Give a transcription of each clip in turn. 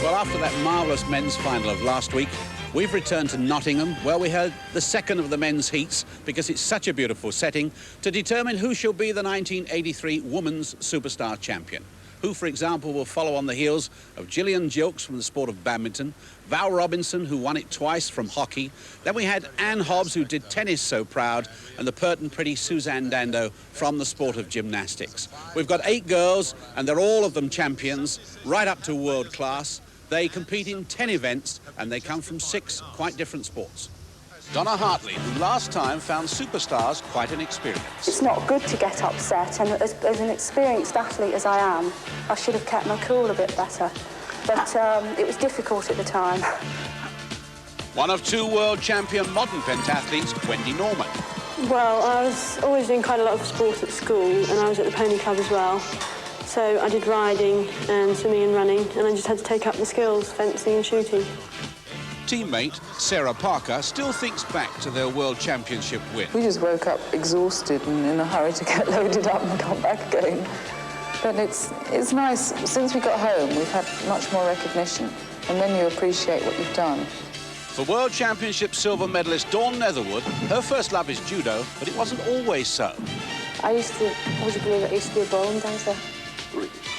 Well, after that marvellous men's final of last week, we've returned to Nottingham, where we held the second of the men's heats, because it's such a beautiful setting, to determine who shall be the 1983 Women's Superstar Champion. Who, for example, will follow on the heels of Gillian Gilkes from the sport of badminton, Val Robinson, who won it twice from hockey. Then we had Anne Hobbs, who did tennis so proud, and the pert and pretty Suzanne Dando from the sport of gymnastics. We've got 8 girls, and they're all of them champions, right up to world class. They compete in 10 events, and they come from 6 quite different sports. Donna Hartley, who last time found Superstars quite an experience. It's not good to get upset, and as an experienced athlete as I am, I should have kept my cool a bit better. But it was difficult at the time. One of 2 world champion modern pentathletes, Wendy Norman. Well, I was always doing quite a lot of sport at school, and I was at the pony club as well. So I did riding and swimming and running, and I just had to take up the skills, fencing and shooting. Teammate Sarah Parker still thinks back to their World Championship win. We just woke up exhausted and in a hurry to get loaded up and come back again. But it's nice. Since we got home, we've had much more recognition, and then you appreciate what you've done. For World Championship silver medalist Dawn Netherwood, her first love is judo, but it wasn't always so. Would you believe I used to be a ballroom dancer?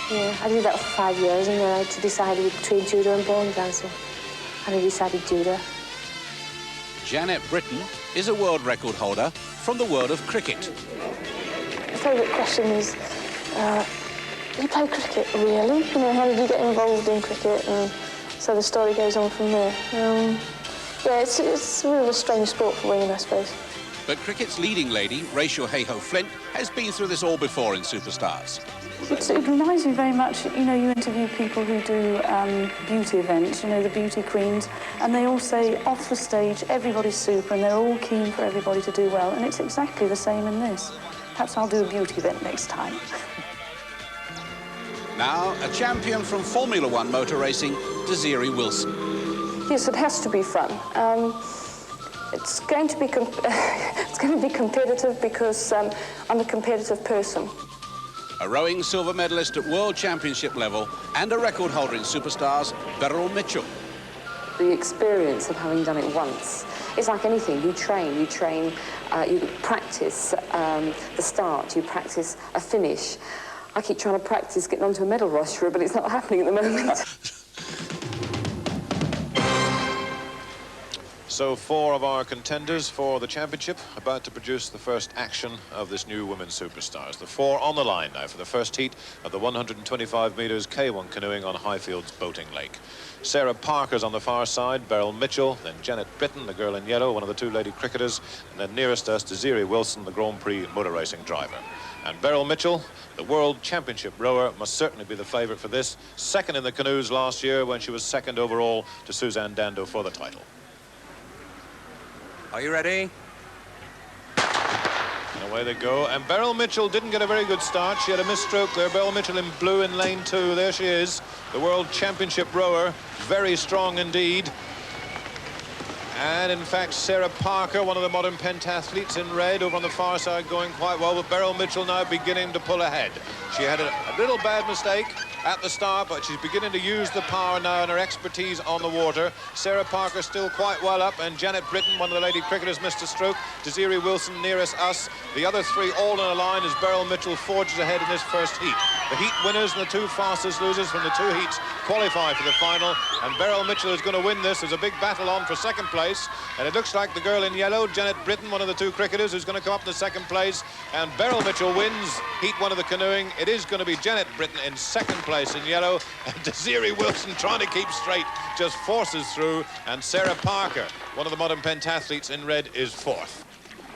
Yeah, I did that for 5 years, and then I had to decide between judo and ballroom dancing. And I decided judo. Janet Britton is a world record holder from the world of cricket. My favourite question is, you play cricket, really? You know, how did you get involved in cricket? And so the story goes on from there. Yeah, it's a really a strange sport for women, I suppose. But cricket's leading lady, Rachel Hayhoe-Flint, has been through this all before in Superstars. It reminds me very much, you know, you interview people who do beauty events, you know, the beauty queens, and they all say, off the stage, everybody's super, and they're all keen for everybody to do well, and it's exactly the same in this. Perhaps I'll do a beauty event next time. Now, a champion from Formula One motor racing, Desiree Wilson. Yes, it has to be fun. It's going to be competitive because I'm a competitive person. A rowing silver medalist at World Championship level and a record holder in Superstars, Beryl Mitchell. The experience of having done it once, it's like anything. You train, you practice the start, you practice a finish. I keep trying to practice getting onto a medal roster, but it's not happening at the moment. So 4 of our contenders for the championship about to produce the first action of this new Women's Superstars. The 4 on the line now for the first heat of the 125 metres K1 canoeing on Highfields Boating Lake. Sarah Parker's on the far side, Beryl Mitchell, then Janet Britton, the girl in yellow, one of the 2 lady cricketers, and then nearest us, Desiree Wilson, the Grand Prix motor racing driver. And Beryl Mitchell, the World Championship rower, must certainly be the favourite for this. Second in the canoes last year when she was second overall to Suzanne Dando for the title. Are you ready? And away they go. And Beryl Mitchell didn't get a very good start. She had a misstroke there. Beryl Mitchell in blue in lane 2. There she is, the World Championship rower. Very strong indeed. And in fact, Sarah Parker, one of the modern pentathletes in red, over on the far side, going quite well. But Beryl Mitchell now beginning to pull ahead. She had a little bad mistake at the start, but she's beginning to use the power now and her expertise on the water. Sarah Parker still quite well up, and Janet Britton, one of the lady cricketers, missed a stroke. Desiree Wilson nearest us. The other 3 all in a line as Beryl Mitchell forges ahead in this first heat. The heat winners and the 2 fastest losers from the 2 heats qualify for the final, and Beryl Mitchell is going to win this. There's a big battle on for second place, and it looks like the girl in yellow, Janet Britton, one of the 2 cricketers, who's going to come up to second place, and Beryl Mitchell wins heat 1 of the canoeing. It is going to be Janet Britton in second place in yellow, and Desiree Wilson, trying to keep straight, just forces through, and Sarah Parker, one of the modern pentathletes in red, is 4th.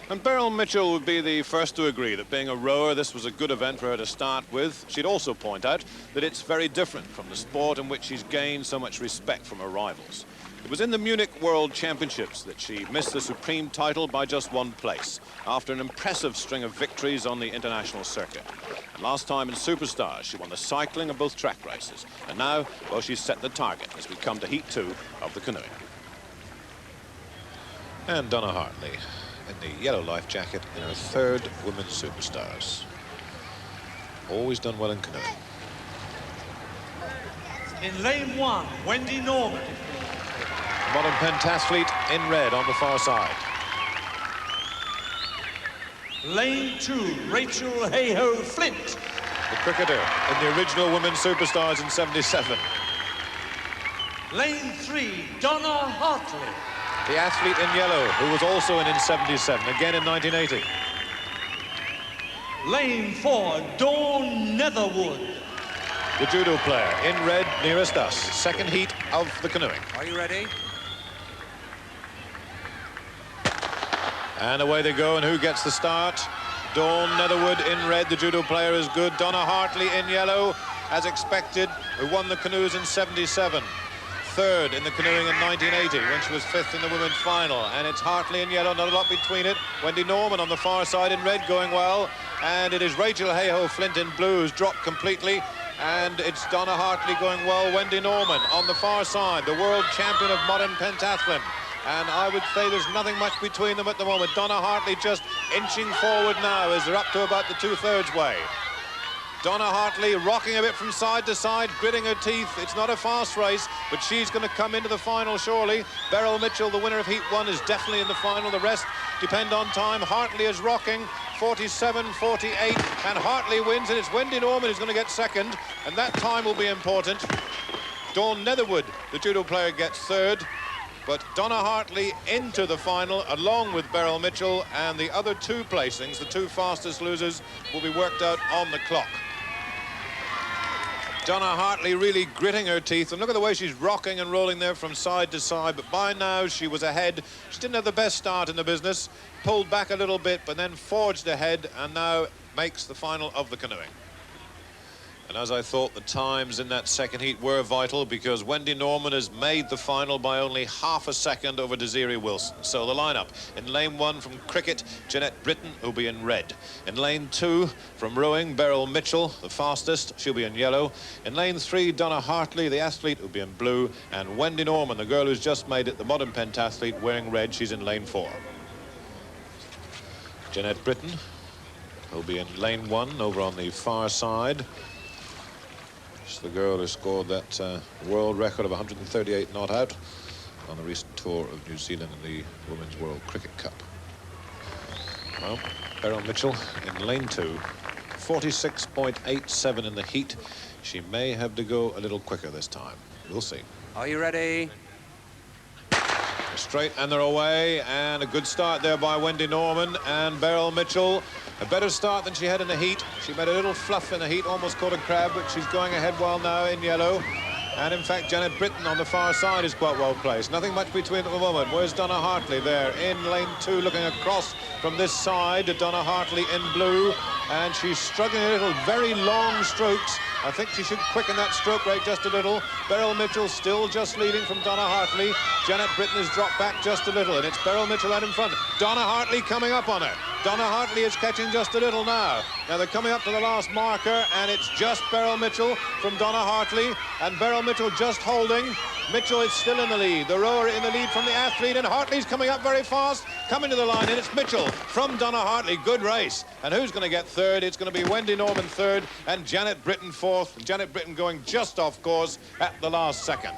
And Beryl Mitchell would be the first to agree that being a rower, this was a good event for her to start with. She'd also point out that it's very different from the sport in which she's gained so much respect from her rivals. It was in the Munich World Championships that she missed the supreme title by just 1 place, after an impressive string of victories on the international circuit. And last time in Superstars, she won the cycling and both track races. And now, well, she's set the target as we come to heat 2 of the canoeing. And Donna Hartley in the yellow life jacket in her 3rd Women's Superstars. Always done well in canoeing. In lane 1, Wendy Norman. Modern pentathlete in red on the far side. Lane 2, Rachel Hayhoe Flint. The cricketer in the original Women's Superstars in 77. Lane 3, Donna Hartley. The athlete in yellow, who was also in 77, again in 1980. Lane 4, Dawn Netherwood. The judo player in red nearest us. Second heat of the canoeing. Are you ready? And away they go, and who gets the start? Dawn Netherwood in red, the judo player is good. Donna Hartley in yellow, as expected, who won the canoes in 77. Third in the canoeing in 1980, when she was fifth in the women's final. And it's Hartley in yellow, not a lot between it. Wendy Norman on the far side in red going well. And it is Rachel Hayhoe Flint in blue who's dropped completely. And it's Donna Hartley going well. Wendy Norman on the far side, the world champion of modern pentathlon. And I would say there's nothing much between them at the moment. Donna Hartley just inching forward now as they're up to about the 2/3 way. Donna Hartley rocking a bit from side to side, gritting her teeth. It's not a fast race, but she's going to come into the final surely. Beryl Mitchell, the winner of Heat 1, is definitely in the final. The rest depend on time. Hartley is rocking, 47-48, and Hartley wins, and it's Wendy Norman who's going to get second, and that time will be important. Dawn Netherwood, the judo player, gets third. But Donna Hartley into the final, along with Beryl Mitchell, and the other two placings, the two fastest losers, will be worked out on the clock. Donna Hartley really gritting her teeth, and look at the way she's rocking and rolling there from side to side, but by now she was ahead. She didn't have the best start in the business, pulled back a little bit, but then forged ahead, and now makes the final of the canoeing. And as I thought, the times in that second heat were vital, because Wendy Norman has made the final by only half a second over Desiree Wilson. So the lineup: in lane 1 from cricket, Jeanette Britton, who'll be in red. In lane 2 from rowing, Beryl Mitchell, the fastest, she'll be in yellow. In lane 3, Donna Hartley, the athlete, who'll be in blue. And Wendy Norman, the girl who's just made it, the modern pentathlete, wearing red, she's in lane 4. Jeanette Britton, who'll be in lane 1 over on the far side. She's the girl who scored that world record of 138 not out on the recent tour of New Zealand in the Women's World Cricket Cup. Well, Beryl Mitchell in lane 2, 46.87 in the heat. She may have to go a little quicker this time. We'll see. Are you ready? Straight, and they're away, and a good start there by Wendy Norman. And Beryl Mitchell, a better start than she had in the heat. She made a little fluff in the heat, almost caught a crab, but she's going ahead well now in yellow. And in fact, Jeanette Britton on the far side is quite well placed. Nothing much between them at the moment. Where's Donna Hartley? There in lane 2, looking across from this side. Donna Hartley in blue, and she's struggling a little. Very long strokes. I think she should quicken that stroke rate just a little. Beryl Mitchell still just leading from Donna Hartley. Jeanette Britton has dropped back just a little, and it's Beryl Mitchell out in front. Donna Hartley coming up on her. Donna Hartley is catching just a little now. Now they're coming up to the last marker, and it's just Beryl Mitchell from Donna Hartley, and Beryl Mitchell just holding. Mitchell is still in the lead. The rower in the lead from the athlete, and Hartley's coming up very fast, coming to the line, and it's Mitchell from Donna Hartley. Good race. And who's going to get third? It's going to be Wendy Norman third, and Jeanette Britton fourth. Jeanette Britton going just off course at the last second.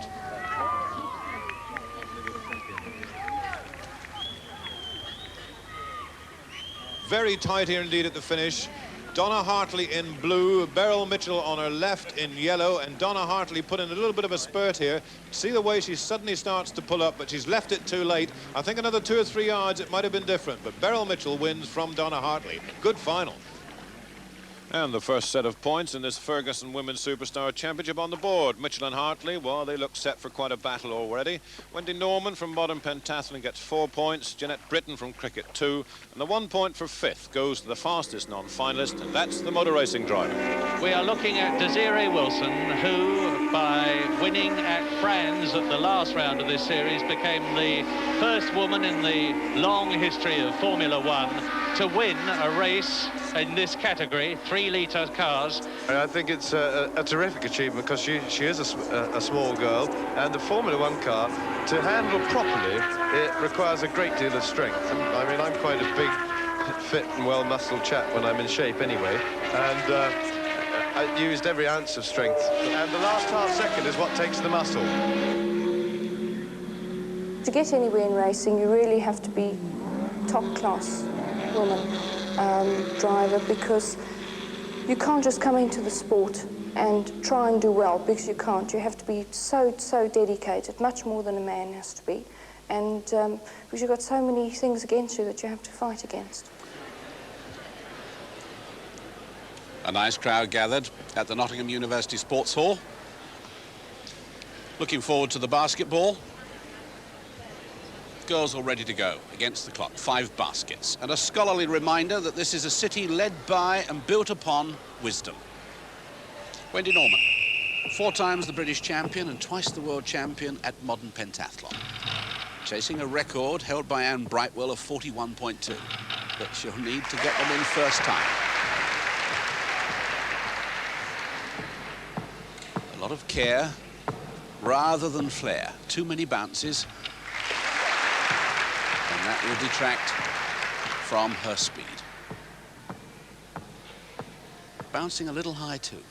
Very tight here indeed at the finish. Donna Hartley in blue, Beryl Mitchell on her left in yellow, and Donna Hartley put in a little bit of a spurt here. See the way she suddenly starts to pull up, but she's left it too late. I think another 2 or 3 yards, it might have been different, but Beryl Mitchell wins from Donna Hartley. Good final. And the first set of points in this Ferguson Women's Superstar Championship on the board. Mitchell and Hartley, well, they look set for quite a battle already. Wendy Norman from modern pentathlon gets 4 points. Jeanette Britton from cricket 2. And the 1 point for fifth goes to the fastest non-finalist, and that's the motor racing driver. We are looking at Desiree Wilson, who, by winning at Franz at the last round of this series, became the first woman in the long history of Formula One to win a race in this category, 3-litre cars. I think it's a terrific achievement, because she is a small girl, and the Formula One car, to handle properly, it requires a great deal of strength. And, I mean, I'm quite a big, fit and well-muscled chap when I'm in shape anyway, and used every ounce of strength. And the last half second is what takes the muscle. To get anywhere in racing, you really have to be top-class woman driver, because you can't just come into the sport and try and do well, because you can't. You have to be so dedicated, much more than a man has to be. And because you've got so many things against you that you have to fight against. A nice crowd gathered at the Nottingham University Sports Hall. Looking forward to the basketball. Girls all ready to go against the clock. 5 baskets. And a scholarly reminder that this is a city led by and built upon wisdom. Wendy Norman, 4 times the British champion and twice the world champion at modern pentathlon. Chasing a record held by Anne Brightwell of 41.2. But she'll need to get them in first time. A lot of care rather than flair. Too many bounces. And that will detract from her speed. Bouncing a little high too.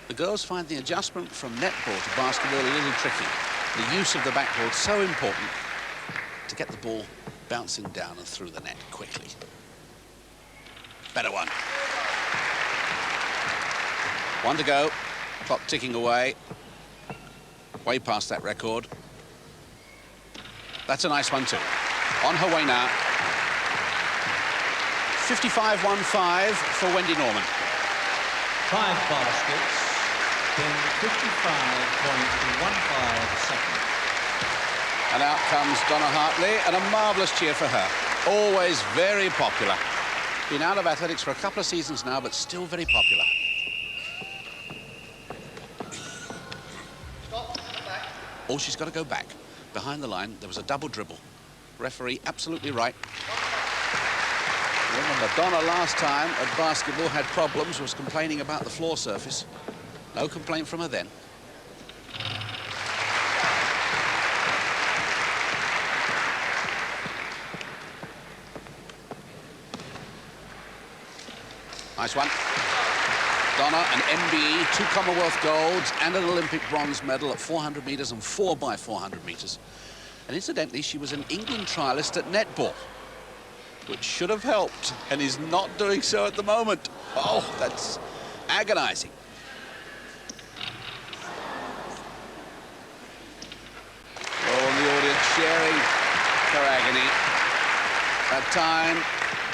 The girls find the adjustment from netball to basketball a little tricky. The use of the backboard so important to get the ball bouncing down and through the net quickly. Better one. 1 to go. Clock ticking away. Way past that record. That's a nice one too. On her way now. 55.15 for Wendy Norman. 5 baskets in 55.15 seconds. And out comes Donna Hartley, and a marvellous cheer for her. Always very popular. Been out of athletics for a couple of seasons now, but still very popular. Oh, she's got to go back. Behind the line, there was a double dribble. Referee absolutely right. Remember, Donna last time at basketball had problems, was complaining about the floor surface. No complaint from her then. Nice one. Donna, an MBE, 2 Commonwealth golds and an Olympic bronze medal at 400 metres and 4x400 metres. And incidentally, she was an England trialist at netball, which should have helped, and is not doing so at the moment. Oh, that's agonising. Oh, and the audience sharing her agony. That time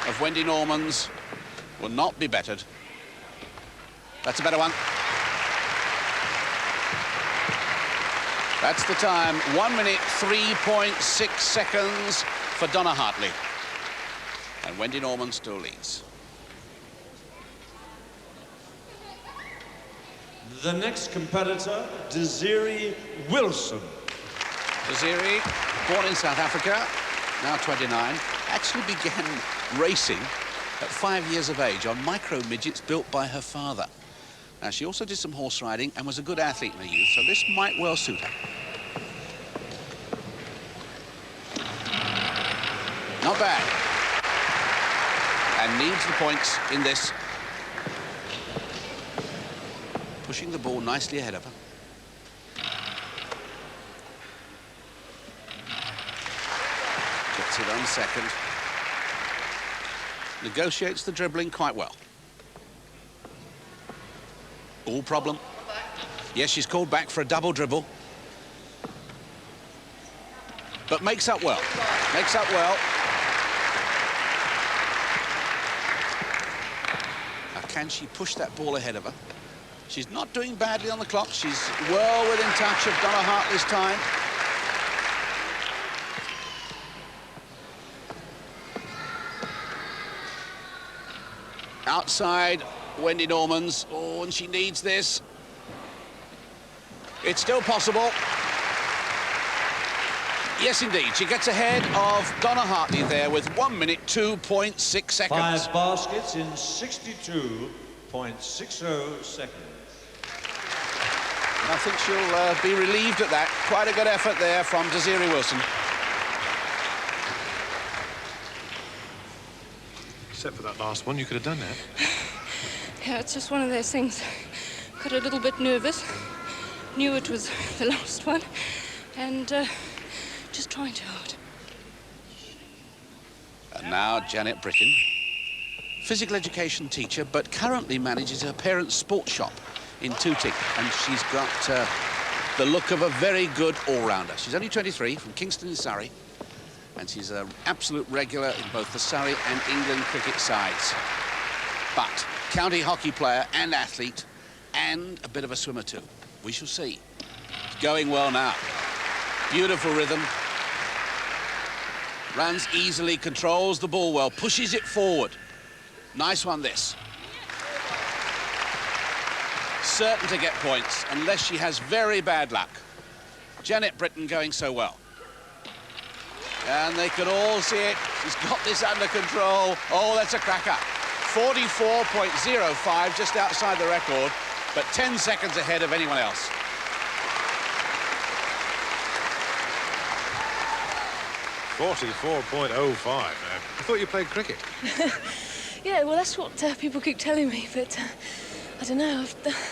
of Wendy Norman's will not be bettered. That's a better one. That's the time. 1 minute, 3.6 seconds for Donna Hartley. And Wendy Norman still leads. The next competitor, Desiree Wilson. Desiree, born in South Africa, now 29, actually began racing at 5 years of age on micro midgets built by her father. Now, she also did some horse riding and was a good athlete in her youth, so this might well suit her. Not bad. And needs the points in this. Pushing the ball nicely ahead of her. Gets it on second. Negotiates the dribbling quite well. All problem. Yes, she's called back for a double dribble. But makes up well. Makes up well. Now, can she push that ball ahead of her? She's not doing badly on the clock. She's well within touch of Donna Hartley's time. Outside Wendy Norman's. Oh, and she needs this. It's still possible. Yes, indeed. She gets ahead of Donna Hartley there with 1 minute, 2.6 seconds. 5 baskets in 62.60 seconds. I think she'll be relieved at that. Quite a good effort there from Desiree Wilson. Except for that last one, you could have done that. Yeah, it's just one of those things. Got a little bit nervous. Knew it was the last one. And just trying too hard. And now Janet Britton, physical education teacher, but currently manages her parents' sports shop in Tooting. And she's got the look of a very good all-rounder. She's only 23, from Kingston in Surrey. And she's an absolute regular in both the Surrey and England cricket sides. But county hockey player and athlete, and a bit of a swimmer too. We shall see. It's going well now. Beautiful rhythm. Runs easily, controls the ball well, pushes it forward. Nice one, this. Certain to get points, unless she has very bad luck. Janet Britton going so well. And they can all see it. She's got this under control. Oh, that's a cracker. 44.05, just outside the record, but 10 seconds ahead of anyone else. .44.05. I thought you played cricket. Yeah, well, that's what people keep telling me, but I don't know.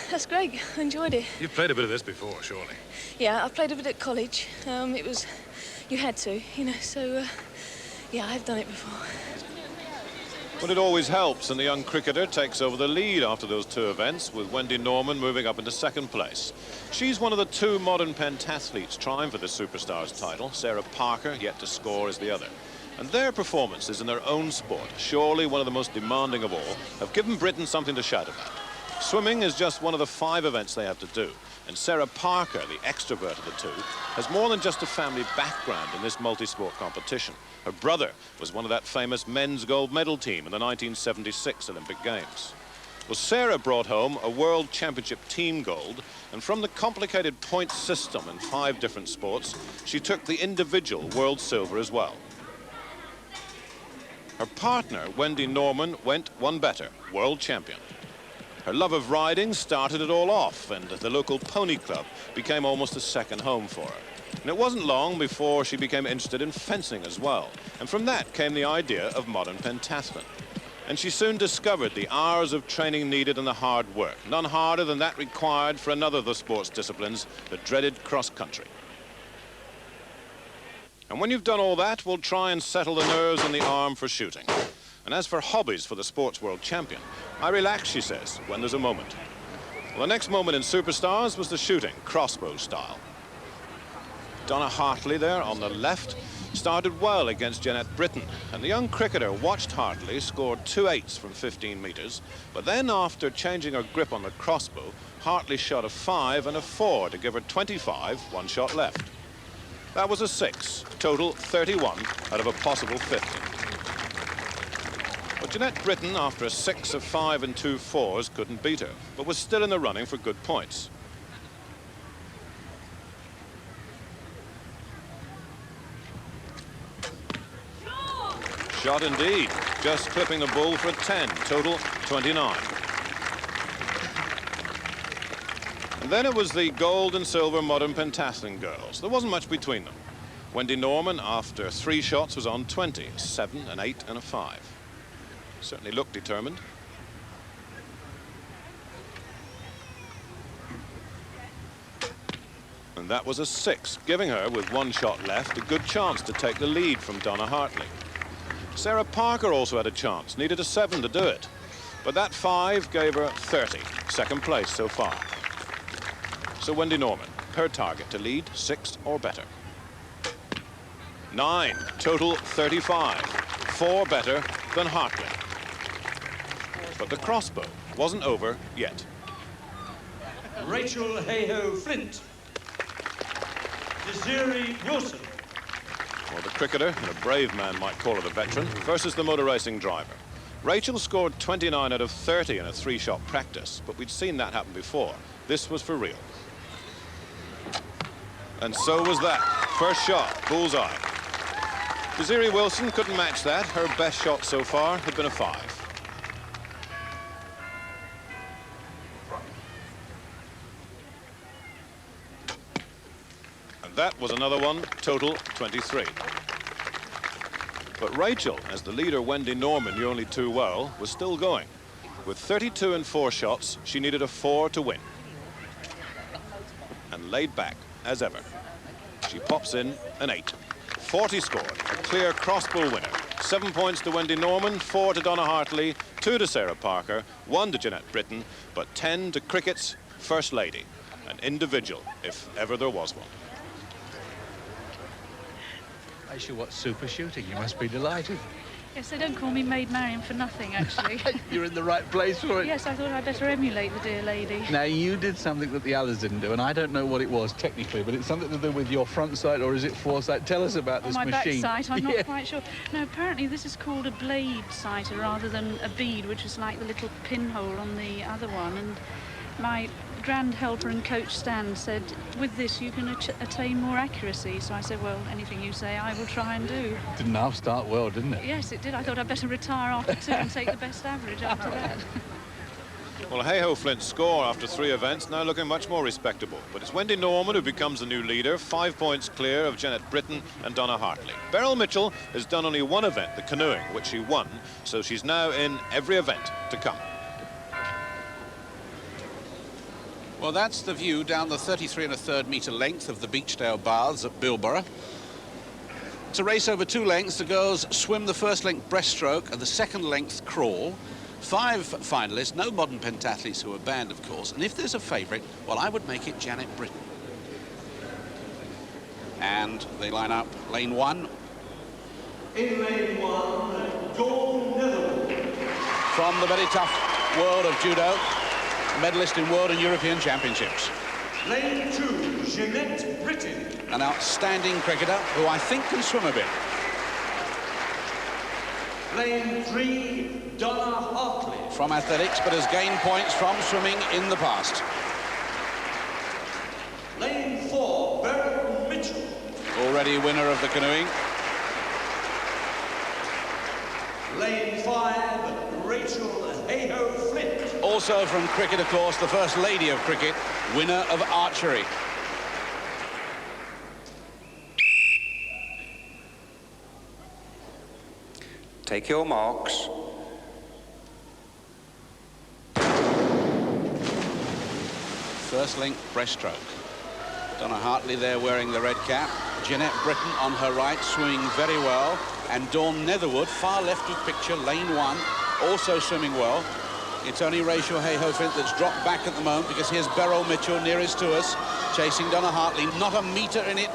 That's great. I enjoyed it. You've played a bit of this before, surely. Yeah, I played a bit at college. It was... You had to, you know, so, yeah, I've done it before. Well, it always helps, and the young cricketer takes over the lead after those two events, with Wendy Norman moving up into second place. She's one of the two modern pentathletes trying for the Superstars title. Sarah Parker, yet to score, is the other. And their performances in their own sport, surely one of the most demanding of all, have given Britain something to shout about. Swimming is just one of the 5 events they have to do. And Sarah Parker, the extrovert of the two, has more than just a family background in this multi-sport competition. Her brother was one of that famous men's gold medal team in the 1976 Olympic Games. Well, Sarah brought home a World Championship team gold, and from the complicated point system in 5 different sports, she took the individual world silver as well. Her partner, Wendy Norman, went one better, world champion. Her love of riding started it all off, and the local pony club became almost a second home for her. And it wasn't long before she became interested in fencing as well. And from that came the idea of modern pentathlon. And she soon discovered the hours of training needed and the hard work, none harder than that required for another of the sports disciplines, the dreaded cross-country. And when you've done all that, we'll try and settle the nerves in the arm for shooting. And as for hobbies for the sports world champion, I relax, she says, when there's a moment. Well, the next moment in Superstars was the shooting, crossbow style. Donna Hartley there on the left started well against Janet Britton, and the young cricketer watched Hartley, scored 2 8s from 15 metres, but then after changing her grip on the crossbow, Hartley shot a 5 and a 4 to give her 25, 1 shot left. That was a 6, total 31 out of a possible 50. But Janet Britton, after a 6 of 5 and 2 4s, couldn't beat her, but was still in the running for good points. Shot indeed, just clipping the ball for a 10, total 29. And then it was the gold and silver modern pentathlon girls. There wasn't much between them. Wendy Norman, after 3 shots, was on 20, 7, an 8 and a 5. Certainly looked determined. And that was a 6, giving her, with 1 shot left, a good chance to take the lead from Donna Hartley. Sarah Parker also had a chance, needed a 7 to do it. But that 5 gave her 30, second place so far. So Wendy Norman, her target to lead 6 or better. 9, total 35, 4 better than Hartley. But the crossbow wasn't over yet. Rachel Hayhoe Flint. Desiree Wilson. Well, the cricketer, and a brave man might call her the veteran, versus the motor racing driver. Rachel scored 29 out of 30 in a 3-shot practice, but we'd seen that happen before. This was for real. And so was that. First shot, bullseye. Desiree Wilson couldn't match that. Her best shot so far had been a 5. And that was another one, total 23. But Rachel, as the leader Wendy Norman knew only too well, was still going. With 32 in 4 shots, she needed a 4 to win. And laid back, as ever. She pops in an 8. 40 scored, a clear cross-bull winner. 7 points to Wendy Norman, 4 to Donna Hartley, 2 to Sarah Parker, 1 to Jeanette Britton, but 10 to cricket's First Lady, an individual, if ever there was one. I should watch super shooting. You must be delighted. Yes, they don't call me Maid Marian for nothing, actually. You're in the right place for it. Yes, I thought I'd better emulate the dear lady. Now, you did something that the others didn't do, and I don't know what it was technically, but it's something to do with your front sight, or is it foresight? Tell us about this machine. My back sight, I'm not quite sure. No, apparently this is called a blade sighter rather than a bead, which was like the little pinhole on the other one. And my grand helper and coach Stan said, with this you can attain more accuracy. So I said, well, anything you say I will try and do. Didn't half start well, didn't it? Yes, it did. I thought I'd better retire after 2 and take the best average after that. Well, Hey-Ho Flint's score after 3 events now looking much more respectable. But it's Wendy Norman who becomes the new leader, 5 points clear of Jeanette Britton and Donna Hartley. Beryl Mitchell has done only 1 event, the canoeing, which she won, so she's now in every event to come. Well, that's the view down the 33 1/3 metre length of the Beechdale Baths at Bilborough. It's a race over 2 lengths. The girls swim the first length breaststroke and the second length crawl. 5 finalists, no modern pentathletes who are banned, of course. And if there's a favourite, well, I would make it Jeanette Britton. And they line up lane 1. In lane 1, Dawn Netherwood. From the very tough world of judo, medalist in World and European Championships. Lane 2, Jeanette Britton. An outstanding cricketer who I think can swim a bit. Lane 3, Donna Hartley. From athletics, but has gained points from swimming in the past. Lane 4, Beryl Mitchell. Already winner of the canoeing. Lane 5, Rachel Hey-Ho Flint. Also from cricket, of course, the First Lady of cricket, winner of archery. Take your marks. First link breaststroke. Donna Hartley there wearing the red cap. Jeanette Britton on her right, swimming very well. And Dawn Netherwood, far left of picture, lane 1, also swimming well. It's only Rachel Hey-Ho Flint that's dropped back at the moment, because here's Beryl Mitchell nearest to us, chasing Donna Hartley. Not a metre in it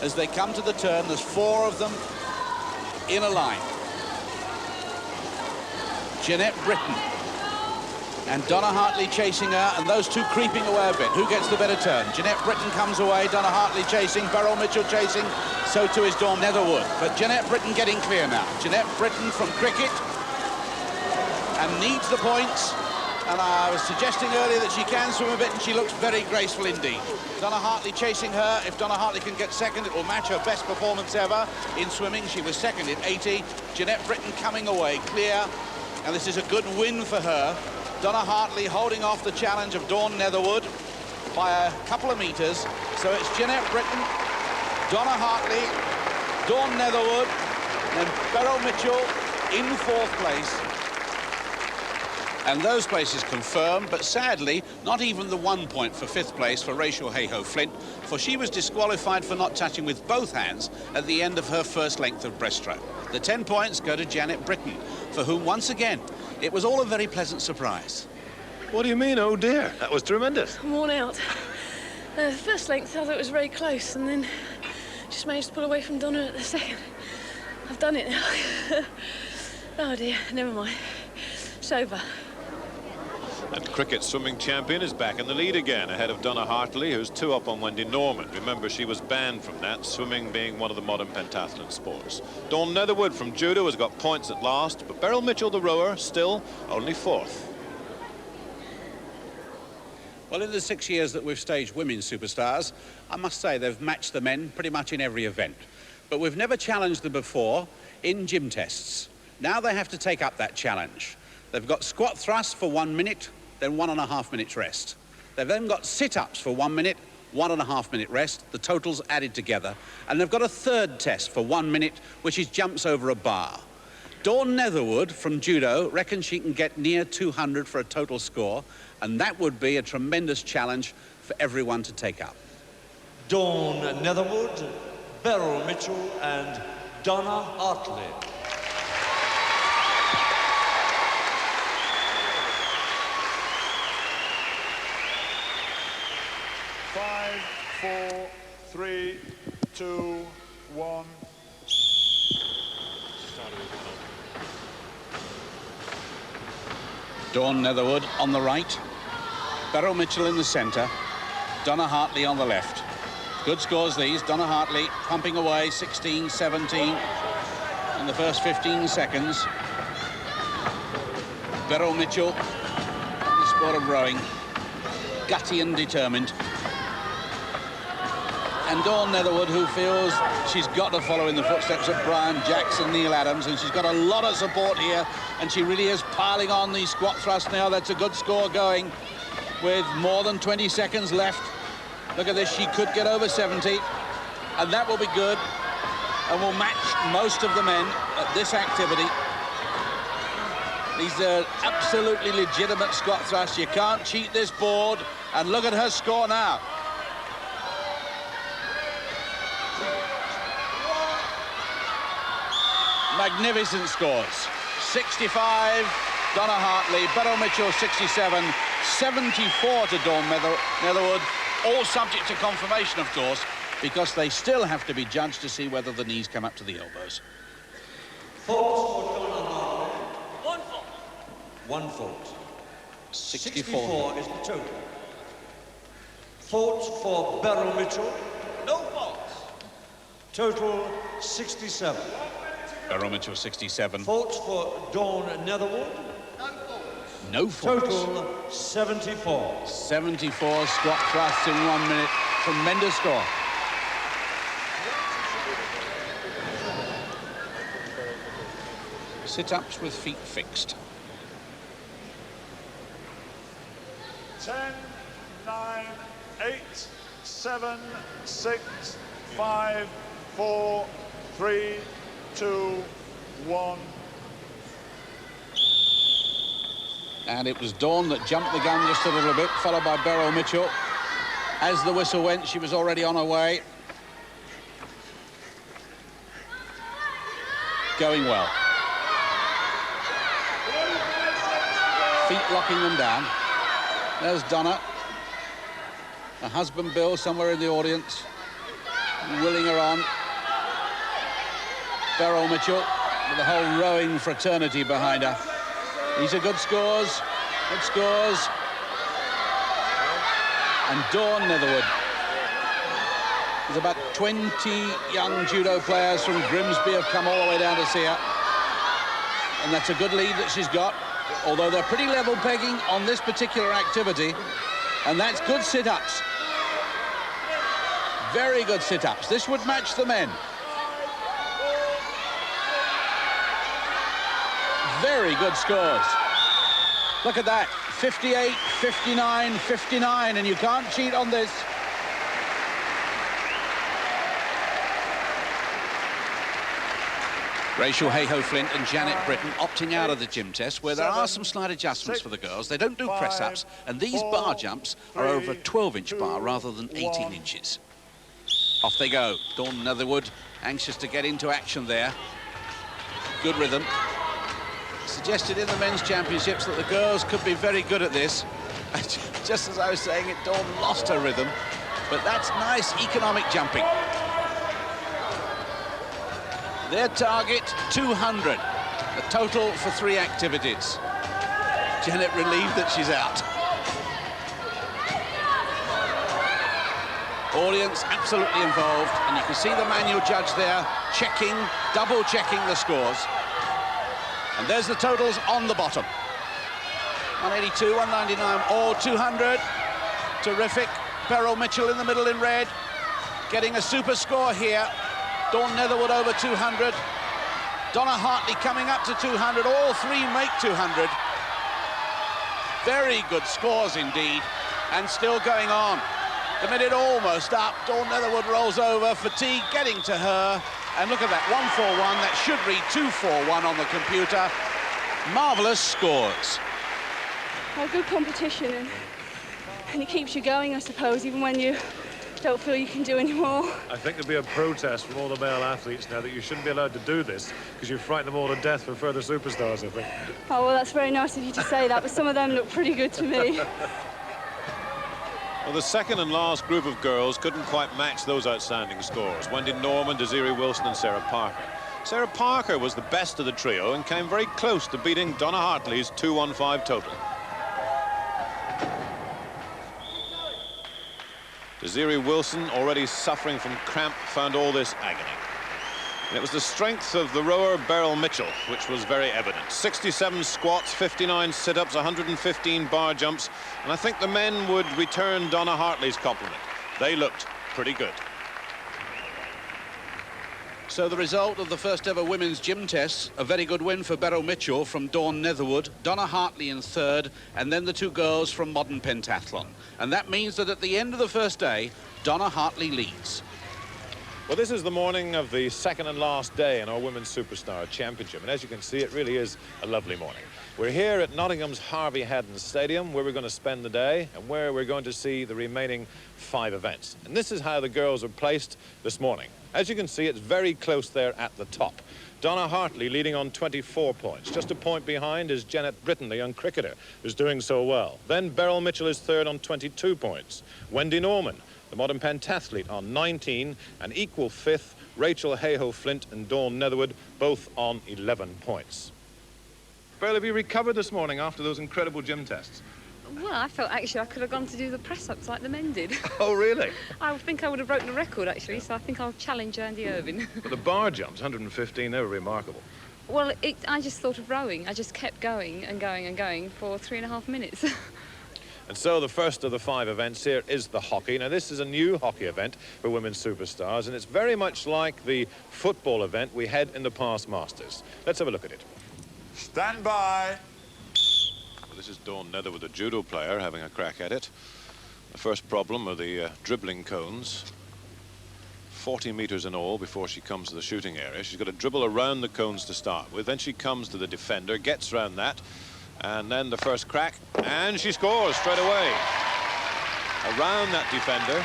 as they come to the turn. There's 4 of them in a line. Jeanette Britton and Donna Hartley chasing her, and those 2 creeping away a bit. Who gets the better turn? Jeanette Britton comes away, Donna Hartley chasing, Beryl Mitchell chasing, so too is Dawn Netherwood. But Jeanette Britton getting clear now. Jeanette Britton from cricket and needs the points, and I was suggesting earlier that she can swim a bit, and she looks very graceful indeed. Donna Hartley chasing her. If Donna Hartley can get second, it will match her best performance ever in swimming. She was second in 80. Jeanette Britton coming away clear, and this is a good win for her. Donna Hartley holding off the challenge of Dawn Netherwood by a couple of metres. So it's Jeanette Britton, Donna Hartley, Dawn Netherwood, and Beryl Mitchell in 4th place. And those places confirmed, but sadly, not even the 1 point for 5th place for Rachel Hey-Ho Flint, for she was disqualified for not touching with both hands at the end of her first length of breaststroke. The 10 points go to Jeanette Britton, for whom, once again, it was all a very pleasant surprise. What do you mean, oh dear? That was tremendous. I'm worn out. The first length, I thought it was very close, and then just managed to pull away from Donna at the second. I've done it now. Oh dear, never mind. It's over. And cricket swimming champion is back in the lead again, ahead of Donna Hartley, who's 2 up on Wendy Norman. Remember, she was banned from that, swimming being one of the modern pentathlon sports. Dawn Netherwood from judo has got points at last, but Beryl Mitchell, the rower, still only 4th. Well, in the 6 years that we've staged women's superstars, I must say they've matched the men pretty much in every event. But we've never challenged them before in gym tests. Now they have to take up that challenge. They've got squat thrust for 1 minute, then 1.5 minutes rest. They've then got sit-ups for 1 minute, 1.5 minute rest, the totals added together. And they've got a third test for 1 minute, which is jumps over a bar. Dawn Netherwood from judo reckons she can get near 200 for a total score, and that would be a tremendous challenge for everyone to take up. Dawn Netherwood, Beryl Mitchell and Donna Hartley. Five, 4, 3, 2, 1. Dawn Netherwood on the right, Beryl Mitchell in the centre, Donna Hartley on the left. Good scores these. Donna Hartley pumping away, 16, 17 in the first 15 seconds. Beryl Mitchell, the sport of rowing, gutty and determined. And Dawn Netherwood, who feels she's got to follow in the footsteps of Brian Jackson, Neil Adams, and she's got a lot of support here, and she really is piling on the squat thrust now. That's a good score going with more than 20 seconds left. Look at this, she could get over 70, and that will be good, and will match most of the men at this activity. These are absolutely legitimate squat thrusts. You can't cheat this board, and look at her score now. Magnificent scores. 65, Donna Hartley, Beryl Mitchell, 67, 74 to Dawn Netherwood, all subject to confirmation, of course, because they still have to be judged to see whether the knees come up to the elbows. Fault for Donna Hartley. One fault. One fault. 64 is the total. Fault for Beryl Mitchell. No faults. Total 67. Beryl Mitchell, 67. Faults for Dawn Netherwood. No faults. Total 74. 74 squat thrusts in 1 minute. Tremendous score. Sit-ups with feet fixed. 10, 9, 8, 7, 6, 5, 4, 3, 2, 1. And it was Dawn that jumped the gun just a little bit, followed by Beryl Mitchell. As the whistle went, she was already on her way. Going well. Feet locking them down. There's Donna. Her husband, Bill, somewhere in the audience, willing her on. Beryl Mitchell with the whole rowing fraternity behind her. These are good scores, good scores. And Dawn Netherwood. There's about 20 young judo players from Grimsby have come all the way down to see her. And that's a good lead that she's got, although they're pretty level pegging on this particular activity. And that's good sit-ups. Very good sit-ups. This would match the men. Very good scores. Look at that. 58, 59, 59, and you can't cheat on this. Rachel Hayhoe-Flint and Janet Britton opting out of the gym test, where there are some slight adjustments for the girls. They don't do press-ups, and these bar jumps are over a 12-inch bar rather than 18 inches. Off they go. Dawn Netherwood, anxious to get into action there. Good rhythm. Suggested in the men's championships that the girls could be very good at this. Just as I was saying it, Dawn lost her rhythm, but that's nice economic jumping. Their target, 200, the total for 3 activities. Janet relieved that she's out. Audience absolutely involved, and you can see the manual judge there checking, double-checking the scores. And there's the totals on the bottom. 182, 199, all 200. Terrific. Beryl Mitchell in the middle in red, getting a super score here. Dawn Netherwood over 200. Donna Hartley coming up to 200. All 3 make 200. Very good scores indeed, and still going on. The minute almost up. Dawn Netherwood rolls over. Fatigue getting to her. And look at that, 141. That should read 241 on the computer. Marvellous scores. Well, good competition, and it keeps you going, I suppose, even when you don't feel you can do any more. I think there'll be a protest from all the male athletes now that you shouldn't be allowed to do this because you frighten them all to death for further superstars, I think. Oh, well, that's very nice of you to say that, but some of them look pretty good to me. Well, the second and last group of girls couldn't quite match those outstanding scores. Wendy Norman, Desiree Wilson and Sarah Parker. Sarah Parker was the best of the trio and came very close to beating Donna Hartley's 215 total. Desiree Wilson, already suffering from cramp, found all this agony. And it was the strength of the rower Beryl Mitchell which was very evident. 67 squats, 59 sit-ups, 115 bar jumps, and I think the men would return Donna Hartley's compliment. They looked pretty good. So the result of the first ever women's gym tests, a very good win for Beryl Mitchell from Dawn Netherwood, Donna Hartley in third, and then the two girls from modern pentathlon. And that means that at the end of the first day, Donna Hartley leads. Well, this is the morning of the second and last day in our Women's Superstar Championship, and as you can see, it really is a lovely morning. We're here at Nottingham's Harvey Haddon Stadium, where we're going to spend the day and where we're going to see the remaining 5 events. And this is how the girls are placed this morning. As you can see, it's very close there at the top. Donna Hartley leading on 24 points. Just a point behind is Janet Britton, the young cricketer, who's doing so well. Then Beryl Mitchell is third on 22 points. Wendy Norman, the modern pentathlete, on 19, and equal fifth, Rachel Hayhoe-Flint and Dawn Netherwood, both on 11 points. Beryl, have you recovered this morning after those incredible gym tests? Well, I felt actually I could have gone to do the press-ups like the men did. Oh, really? I think I would have broken the record, actually, so I think I'll challenge Andy Irvine. But the bar jumps, 115, they were remarkable. Well, I just thought of rowing. I just kept going and going and going for 3.5 minutes. And so the first of the 5 events here is the hockey. Now, this is a new hockey event for women's superstars, and it's very much like the football event we had in the past Masters. Let's have a look at it. Stand by. Well, this is Dawn Netherwood, a judo player, having a crack at it. The first problem are the dribbling cones. 40 meters in all before she comes to the shooting area. She's got to dribble around the cones to start with. Then she comes to the defender, gets around that, and then the first crack, and she scores straight away. Around that defender.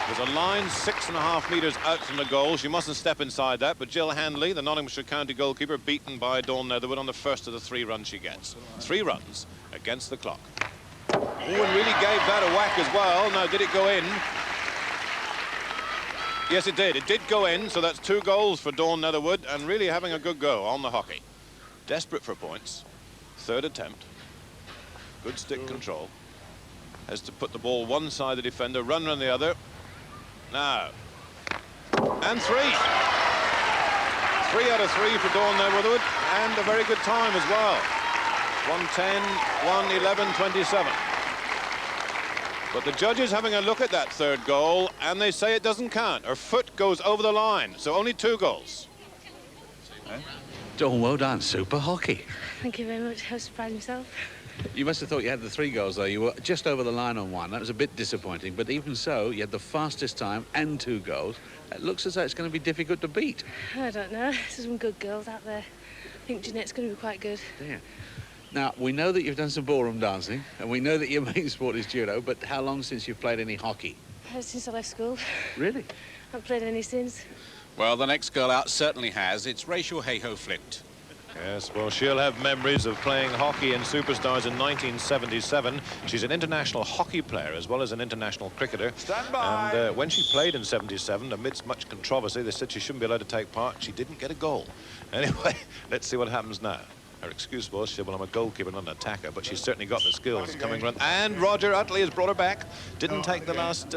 There's a line 6.5 meters out from the goal. She mustn't step inside that, but Jill Handley, the Nottinghamshire County goalkeeper, beaten by Dawn Netherwood on the first of the 3 runs she gets. 3 runs against the clock. Oh, and really gave that a whack as well. Now, did it go in? Yes, it did. It did go in, so that's 2 goals for Dawn Netherwood, and really having a good go on the hockey. Desperate for points. 3rd attempt. Good stick control. Has to put the ball one side of the defender, run around the other. Now. And 3. 3 out of 3 for Dawn Netherwood, and a very good time as well. 1:10, 1:11, 27. But the judges having a look at that 3rd goal, and they say it doesn't count. Her foot goes over the line, so only 2 goals. Dawn, well done. Super hockey. Thank you very much. I was surprised myself. You must have thought you had the 3 goals, though. You were just over the line on 1. That was a bit disappointing, but even so, you had the fastest time and 2 goals. It looks as though it's going to be difficult to beat. I don't know. There's some good girls out there. I think Jeanette's going to be quite good. Yeah. Now, we know that you've done some ballroom dancing, and we know that your main sport is judo, but how long since you've played any hockey? Since I left school. Really? I haven't played any since. Well, the next girl out certainly has. It's Rachel Hayhoe-Flint. Yes, well, she'll have memories of playing hockey in Superstars in 1977. She's an international hockey player as well as an international cricketer. Stand by. And when she played in 77, amidst much controversy, they said she shouldn't be allowed to take part. She didn't get a goal. Anyway, let's see what happens now. Her excuse was, she said, well, I'm a goalkeeper, not an attacker, but she's certainly got the skills coming around. And Roger Utley has brought her back. Didn't take the last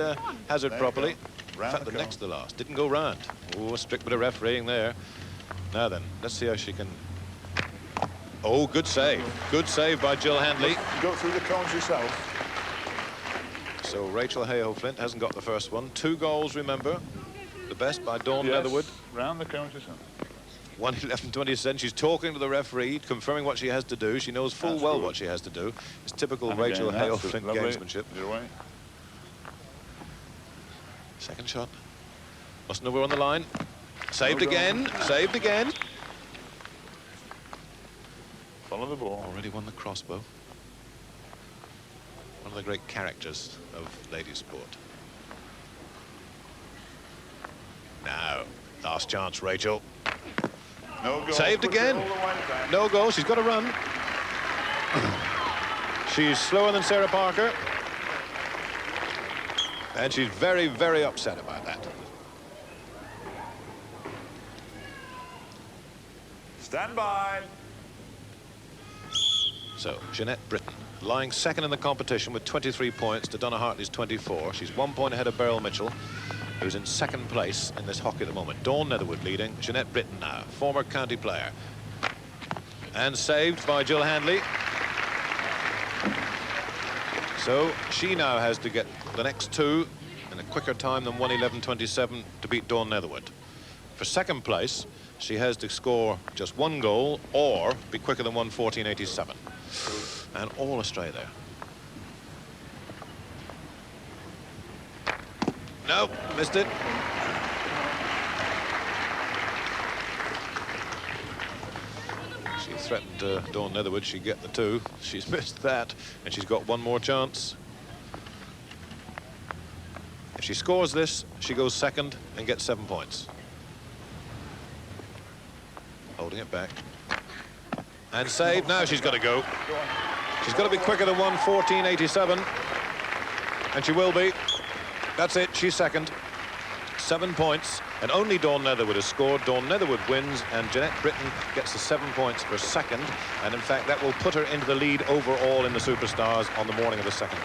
hazard properly. In fact, the next to the last. Didn't go round. Oh, strict bit of refereeing there. Now then, let's see how she can... Oh, good save. Good save by Jill Handley. Go through the cones yourself. So Rachel Hayhoe-Flint hasn't got the first one. 2 goals, remember. The best by Dawn Netherwood. Round the cones yourself. 1:11:20. She's talking to the referee, confirming what she has to do. She knows full well what she has to do. It's typical And Rachel again, Hayhoe-Flint gamesmanship. Your way. Second shot. Must know we're on the line. Saved again, saved again. Follow the ball. Already won the crossbow. One of the great characters of ladies' sport. Now, last chance, Rachel. No goal. Saved again. No goal, she's got to run. She's slower than Sarah Parker. And she's very, very upset about that. Stand by. So, Jeanette Britton, lying second in the competition with 23 points to Donna Hartley's 24. She's 1 point ahead of Beryl Mitchell, who's in second place in this hockey at the moment. Dawn Netherwood leading, Jeanette Britton now, former county player. And saved by Jill Handley. So, she now has to get the next two in a quicker time than 1:11.27 to beat Dawn Netherwood. For second place, she has to score just one goal or be quicker than 1:14.87. And all astray there. No, missed it. She threatened Dawn Netherwood she'd get the two. She's missed that, and she's got one more chance. If she scores this, she goes second and gets 7 points. Holding it back. And saved. Now she's got to go. She's got to be quicker than 1:14.87. And she will be. That's it. She's second. 7 points. And only Dawn Netherwood has scored. Dawn Netherwood wins. And Jeanette Britton gets the 7 points for second. And in fact, that will put her into the lead overall in the Superstars on the morning of the second day.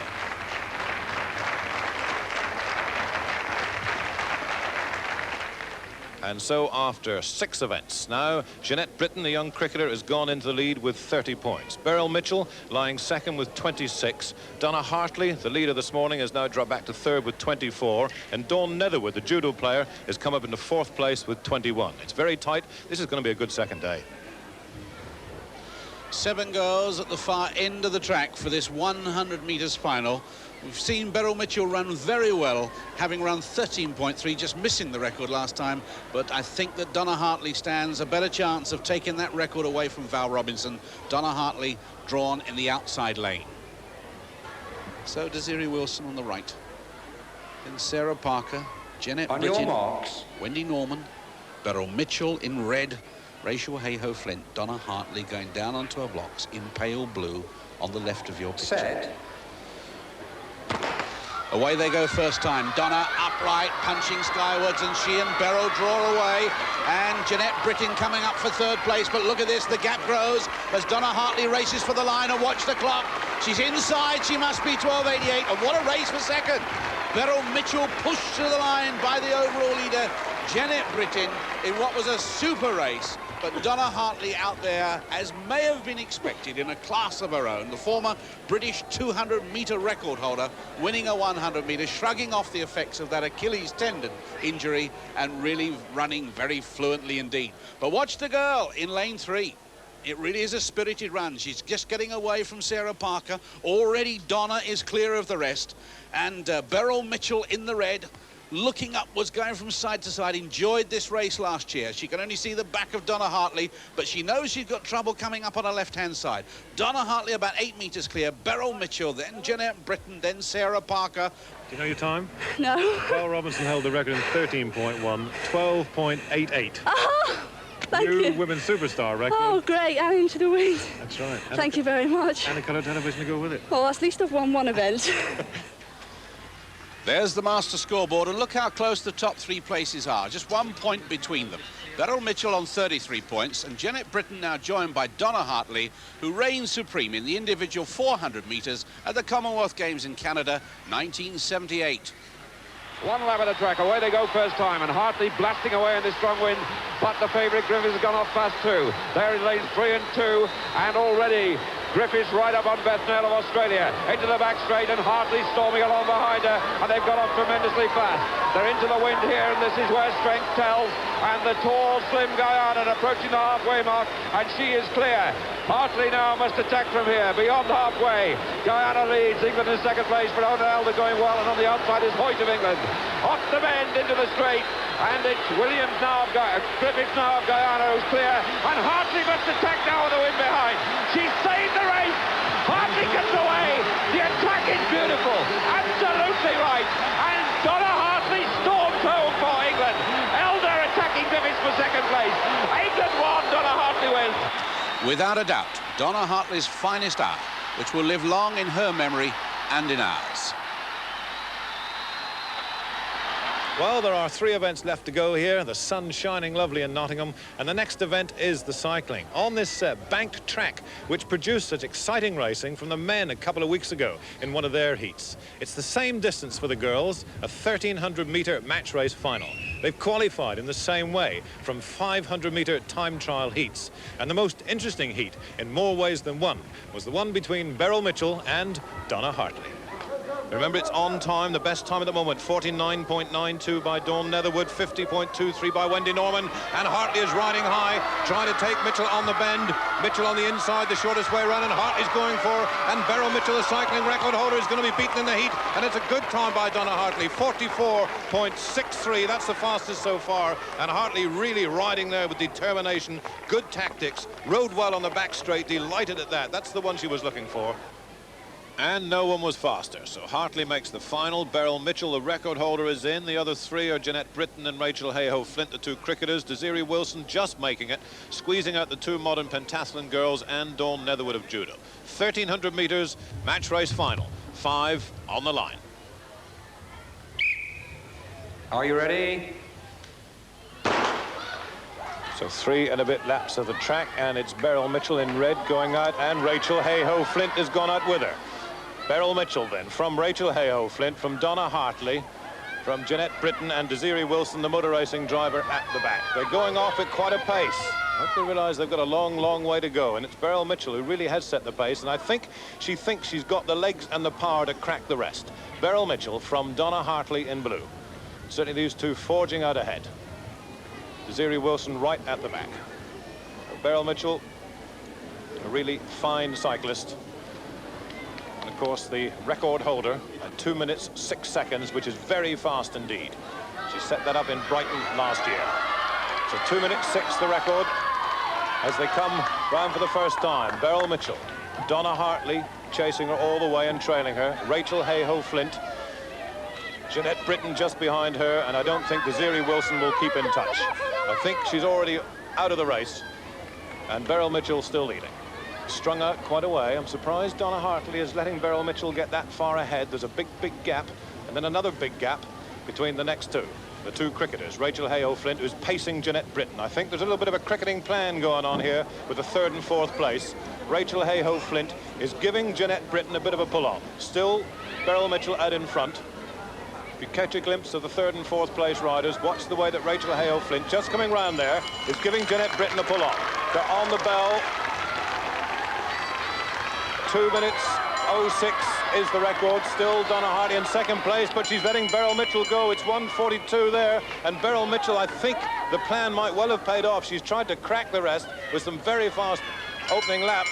And so after 6 events now, Jeanette Britton, the young cricketer, has gone into the lead with 30 points. Beryl Mitchell lying second with 26. Donna Hartley, the leader this morning, has now dropped back to third with 24. And Dawn Netherwood, the judo player, has come up into fourth place with 21. It's very tight. This is going to be a good second day. 7 girls at the far end of the track for this 100 metres final. We've seen Beryl Mitchell run very well, having run 13.3, just missing the record last time. But I think that Donna Hartley stands a better chance of taking that record away from Val Robinson. Donna Hartley drawn in the outside lane. So Desiree Wilson on the right. Then Sarah Parker, Jeanette Britton, On your marks. Wendy Norman, Beryl Mitchell in red, Rachel Hayhoe Flint, Donna Hartley going down onto her blocks in pale blue on the left of your picture. Set. Away they go first time. Donna upright, punching skywards, and she and Beryl draw away. And Jeanette Britton coming up for third place. But look at this, the gap grows as Donna Hartley races for the line. And watch the clock. She's inside, she must be 12.88. And what a race for second. Beryl Mitchell pushed to the line by the overall leader, Jeanette Britton, in what was a super race. But Donna Hartley out there, as may have been expected, in a class of her own. The former British 200-metre record holder, winning a 100-metre, shrugging off the effects of that Achilles tendon injury and really running very fluently indeed. But watch the girl in lane 3. It really is a spirited run. She's just getting away from Sarah Parker. Already Donna is clear of the rest. And Beryl Mitchell in the red, looking upwards, going from side to side, enjoyed this race last year. She can only see the back of Donna Hartley, but she knows she's got trouble coming up on her left-hand side. Donna Hartley about 8 metres clear, Beryl Mitchell, then Jeanette Britton, then Sarah Parker. Do you know your time? No. Val Robinson held the record in 13.1, 12.88. Oh, thank you. New women's superstar record. Oh, great, and into the wind. That's right. Thank you very much. And a colour television to go with it. Well, at least I've won one event. There's the master scoreboard, and look how close the top 3 places are. Just 1 point between them. Beryl Mitchell on 33 points, and Jeanette Britton now joined by Donna Hartley, who reigns supreme in the individual 400 metres at the Commonwealth Games in Canada, 1978. One lap of the track, away they go first time, and Hartley blasting away in this strong wind, but the favourite Griffiths has gone off fast too. There in lanes 3 and 2, and already Griffiths right up on Beth Nell of Australia, into the back straight, and Hartley storming along behind her, and they've got off tremendously fast. They're into the wind here, and this is where strength tells, and the tall, slim Guyana approaching the halfway mark, and she is clear. Hartley now must attack from here, beyond halfway. Guyana leads, England in second place, but O'Neill going well, and on the outside is Hoyt of England. Off the bend into the straight, And it's Williams now of Griffiths now of Guyana who's clear. And Hartley must attack now with the wind behind. She's saved the race. Hartley gets away. The attack is beautiful. Absolutely right. And Donna Hartley storms home for England. Elder attacking Griffiths for second place. England won, Donna Hartley wins. Without a doubt, Donna Hartley's finest hour, which will live long in her memory and in ours. Well, there are 3 events left to go here. The sun's shining lovely in Nottingham, and the next event is the cycling on this banked track, which produced such exciting racing from the men a couple of weeks ago in one of their heats. It's the same distance for the girls, a 1,300-metre match race final. They've qualified in the same way from 500-metre time trial heats. And the most interesting heat, in more ways than one, was the one between Beryl Mitchell and Donna Hartley. Remember, it's on time, the best time at the moment, 49.92 by Dawn Netherwood, 50.23 by Wendy Norman, and Hartley is riding high, trying to take Mitchell on the bend. Mitchell on the inside, the shortest way around, and Hartley's going for, and Beryl Mitchell, the cycling record holder, is going to be beaten in the heat, and it's a good time by Donna Hartley, 44.63, that's the fastest so far, and Hartley really riding there with determination, good tactics, rode well on the back straight, delighted at that. That's the one she was looking for. And no one was faster, so Hartley makes the final. Beryl Mitchell, the record holder, is in. The other 3 are Jeanette Britton and Rachel Hayhoe-Flint, the 2 cricketers. Desiree Wilson just making it, squeezing out the 2 modern pentathlon girls and Dawn Netherwood of judo. 1,300 metres, match race final. 5 on the line. Are you ready? So 3 and a bit laps of the track, and it's Beryl Mitchell in red going out, and Rachel Hayhoe-Flint has gone out with her. Beryl Mitchell then, from Rachel Hayhoe-Flint, from Donna Hartley, from Jeanette Britton and Desiree Wilson, the motor racing driver, at the back. They're going off at quite a pace. I hope they realise they've got a long, long way to go, and it's Beryl Mitchell who really has set the pace, and I think she thinks she's got the legs and the power to crack the rest. Beryl Mitchell from Donna Hartley in blue. Certainly these 2 forging out ahead. Desiree Wilson right at the back. Beryl Mitchell, a really fine cyclist. And of course, the record holder at 2 minutes 6 seconds, which is very fast indeed. She set that up in Brighton last year. So 2 minutes 6, the record, as they come round for the first time. Beryl Mitchell, Donna Hartley chasing her all the way and trailing her. Rachel Hayhoe-Flint, Jeanette Britton just behind her, and I don't think Desiree Wilson will keep in touch. I think she's already out of the race, and Beryl Mitchell still leading. Strung out quite a way. I'm surprised Donna Hartley is letting Beryl Mitchell get that far ahead. There's a big, big gap, and then another big gap between the next 2. The 2 cricketers, Rachel Hayhoe-Flint, who's pacing Jeanette Britton. I think there's a little bit of a cricketing plan going on here with the 3rd and 4th place. Rachel Hayhoe-Flint is giving Jeanette Britton a bit of a pull-on. Still, Beryl Mitchell out in front. If you catch a glimpse of the 3rd and 4th place riders, watch the way that Rachel Hayhoe-Flint, just coming round there, is giving Jeanette Britton a pull-on. They're on the bell. 2 minutes 06 is the record. Still Donna Hartley in 2nd place, but she's letting Beryl Mitchell go. It's 1:42 there, and Beryl Mitchell, I think the plan might well have paid off. She's tried to crack the rest with some very fast opening laps.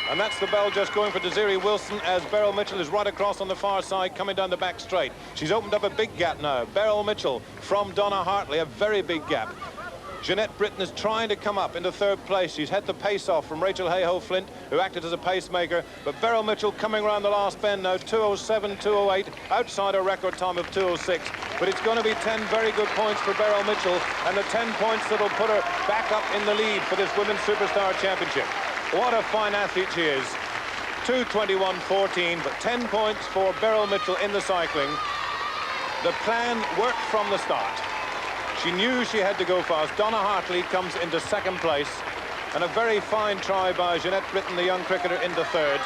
And that's the bell just going for Desiree Wilson as Beryl Mitchell is right across on the far side, coming down the back straight. She's opened up a big gap now. Beryl Mitchell from Donna Hartley, a very big gap. Jeanette Britton is trying to come up into 3rd place. She's had the pace off from Rachel Hayhoe-Flint, who acted as a pacemaker. But Beryl Mitchell coming around the last bend now, 2:07, 2:08, outside her record time of 2:06. But it's going to be 10 very good points for Beryl Mitchell, and the 10 points that'll put her back up in the lead for this Women's Superstar Championship. What a fine athlete she is. 2:21.14, but 10 points for Beryl Mitchell in the cycling. The plan worked from the start. She knew she had to go fast. Donna Hartley comes into 2nd place, and a very fine try by Jeanette Britton, the young cricketer, into 3rd.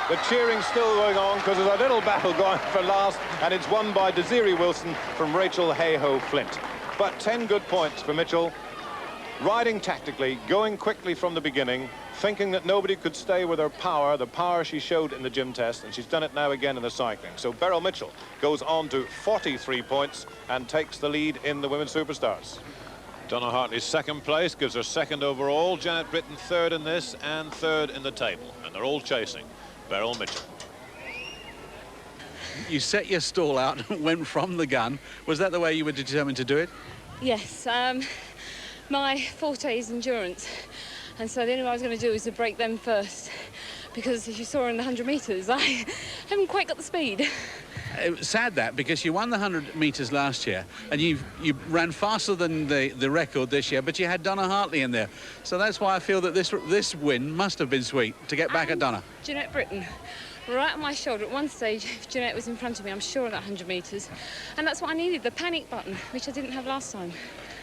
The cheering's still going on because there's a little battle going for last, and it's won by Desiree Wilson from Rachel Hayhoe-Flint. But 10 good points for Mitchell. Riding tactically, going quickly from the beginning, thinking that nobody could stay with her power, the power she showed in the gym test, and she's done it now again in the cycling. So Beryl Mitchell goes on to 43 points and takes the lead in the Women's Superstars. Donna Hartley's 2nd place gives her 2nd overall. Jeanette Britton 3rd in this and 3rd in the table, and they're all chasing Beryl Mitchell. You set your stall out and went from the gun. Was that the way you were determined to do it? Yes, my forte is endurance, and so the only way I was going to do was to break them first, because as you saw in the 100 metres, I haven't quite got the speed. It was sad that, because you won the 100 metres last year and you ran faster than the record this year, but you had Donna Hartley in there. So that's why I feel that this win must have been sweet to get back at Donna. Jeanette Britton, right on my shoulder. At one stage, Jeanette was in front of me, I'm sure, at that 100 metres. And that's what I needed, the panic button, which I didn't have last time.